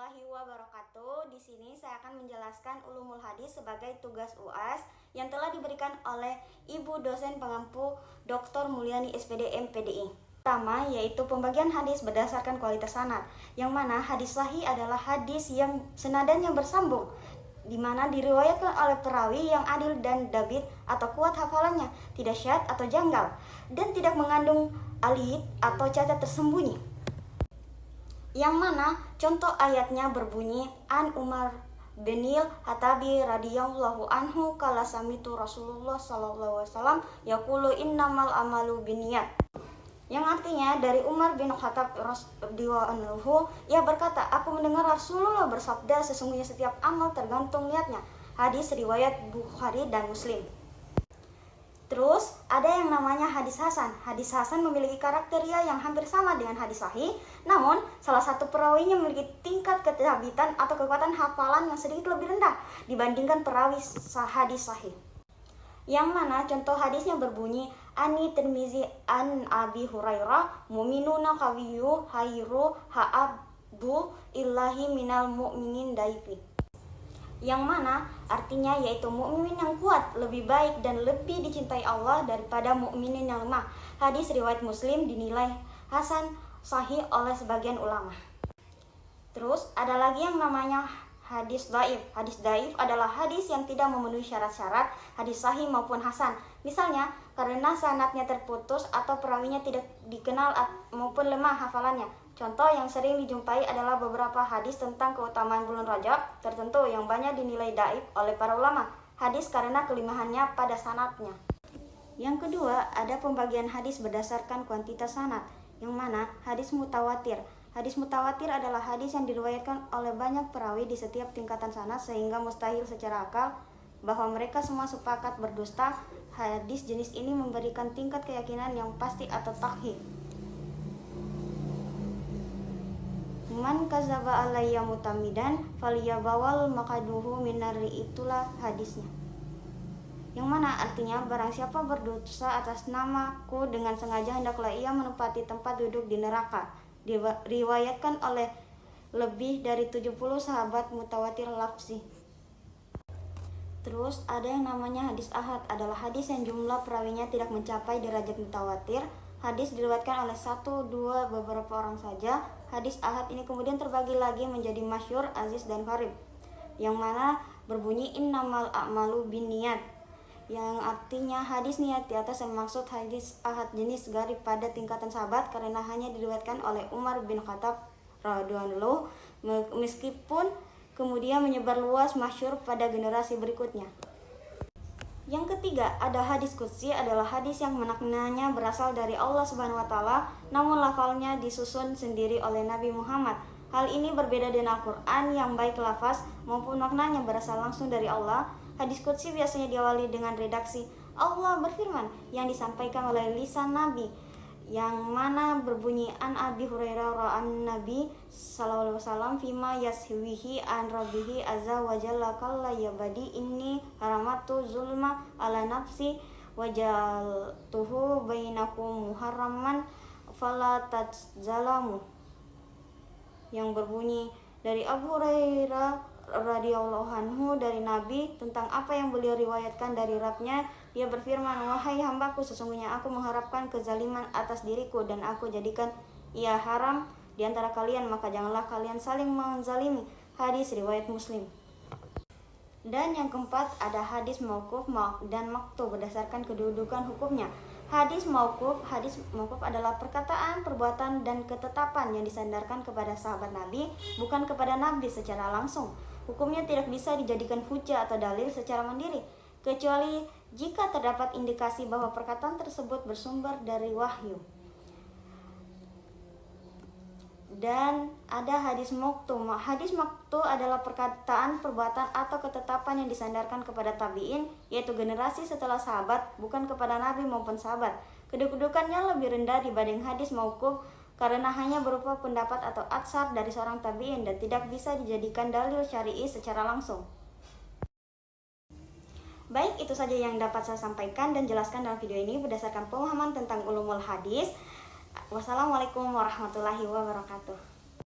warahmatullahi wabarakatuh. Di sini saya akan menjelaskan ulumul hadis sebagai tugas UAS yang telah diberikan oleh Ibu dosen pengampu Dr. Mulyani SPD MPDI. Pertama yaitu pembagian hadis berdasarkan kualitas sanad, yang mana hadis sahih adalah hadis yang senadannya bersambung, di mana diriwayatkan oleh perawi yang adil dan dabit atau kuat hafalannya, tidak syadz atau janggal, dan tidak mengandung alit atau cacat tersembunyi. Yang mana contoh ayatnya berbunyi an Umar binil Hatabi radhiyallahu anhu qala samitu Rasulullah sallallahu alaihi wasallam yaqulu innamal amalu binniyat. Yang artinya dari Umar bin Khattab radhiyallahu anhu, ia berkata, aku mendengar Rasulullah bersabda, sesungguhnya setiap amal tergantung niatnya. Hadis riwayat Bukhari dan Muslim. Terus ada yang namanya hadis hasan. Hadis hasan memiliki karakteria yang hampir sama dengan hadis sahih, namun salah satu perawinya memiliki tingkat kethabitan atau kekuatan hafalan yang sedikit lebih rendah dibandingkan perawi hadis sahih. Yang mana contoh hadisnya berbunyi Ani Tirmizi an Abi Hurairah mu'minuna qawiyyu khairu ha'abu illahi minal mu'minin daifi. Yang mana artinya yaitu mukmin yang kuat lebih baik dan lebih dicintai Allah daripada mukminin yang lemah. Hadis riwayat Muslim dinilai hasan sahih oleh sebagian ulama. Terus ada lagi yang namanya hadis dhaif. Hadis dhaif adalah hadis yang tidak memenuhi syarat-syarat hadis sahih maupun hasan. Misalnya karena sanadnya terputus atau perawinya tidak dikenal maupun lemah hafalannya. Contoh yang sering dijumpai adalah beberapa hadis tentang keutamaan bulan Rajab tertentu yang banyak dinilai dhaif oleh para ulama. Hadis karena kelemahannya pada sanadnya. Yang kedua, ada pembagian hadis berdasarkan kuantitas sanad, yang mana hadis mutawatir. Hadis mutawatir adalah hadis yang diriwayatkan oleh banyak perawi di setiap tingkatan sanad sehingga mustahil secara akal bahwa mereka semua sepakat berdusta. Hadis jenis ini memberikan tingkat keyakinan yang pasti atau takhih. Man kazaba alayya mutamidan falyabawal makaduhu minari, itulah hadisnya. Yang mana artinya barang siapa berdosa atas namaku dengan sengaja hendaklah ia menempati tempat duduk di neraka. Diriwayatkan oleh lebih dari 70 sahabat mutawatir lafzi. Terus ada yang namanya hadis ahad, adalah hadis yang jumlah perawinya tidak mencapai derajat mutawatir. Hadis diriwayatkan oleh 1, 2, beberapa orang saja. Hadis ahad ini kemudian terbagi lagi menjadi masyhur, aziz, dan gharib, yang mana berbunyi innamal a'malu binniyat, yang artinya hadis niat di atas yang maksud hadis ahad jenis gharib pada tingkatan sahabat karena hanya diriwayatkan oleh Umar bin Khattab radhiyallahu anhu, meskipun kemudian menyebar luas masyhur pada generasi berikutnya. Yang ketiga, ada hadis qudsi, adalah hadis yang maknanya berasal dari Allah Subhanahu wa taala, namun lafalnya disusun sendiri oleh Nabi Muhammad. Hal ini berbeda dengan Al-Qur'an yang baik lafaz maupun maknanya berasal langsung dari Allah. Hadis qudsi biasanya diawali dengan redaksi Allah berfirman yang disampaikan oleh lisan Nabi, yang mana berbunyi an Abi Hurairah ra'an Nabi sallallahu alaihi wasallam fima yaswihi an rabbihi azza wa jalla qalla ya badi inni haramatu zulma ala nafsi wajaltuhu bainakum muharraman fala tadzalamu, yang berbunyi dari Abu Hurairah radhiyallahu anhu dari Nabi tentang apa yang beliau riwayatkan dari Rabbnya. Dia berfirman, wahai hambaku, sesungguhnya aku mengharapkan kezaliman atas diriku dan aku jadikan ia haram di antara kalian, maka janganlah kalian saling menzalimi. Hadis riwayat Muslim. Dan yang keempat, ada hadis mauquf dan maqtu berdasarkan kedudukan hukumnya. Hadis mauquf adalah perkataan, perbuatan, dan ketetapan yang disandarkan kepada sahabat Nabi, bukan kepada Nabi secara langsung. Hukumnya tidak bisa dijadikan hujjah atau dalil secara mandiri, kecuali jika terdapat indikasi bahwa perkataan tersebut bersumber dari wahyu. Dan ada hadis maqtu. Hadis maqtu adalah perkataan, perbuatan, atau ketetapan yang disandarkan kepada tabi'in, yaitu generasi setelah sahabat, bukan kepada Nabi maupun sahabat. Kedudukannya lebih rendah dibanding hadis mauquf karena hanya berupa pendapat atau atsar dari seorang tabi'in dan tidak bisa dijadikan dalil syar'i secara langsung. Baik, itu saja yang dapat saya sampaikan dan jelaskan dalam video ini berdasarkan pemahaman tentang ulumul hadis. Wassalamualaikum warahmatullahi wabarakatuh.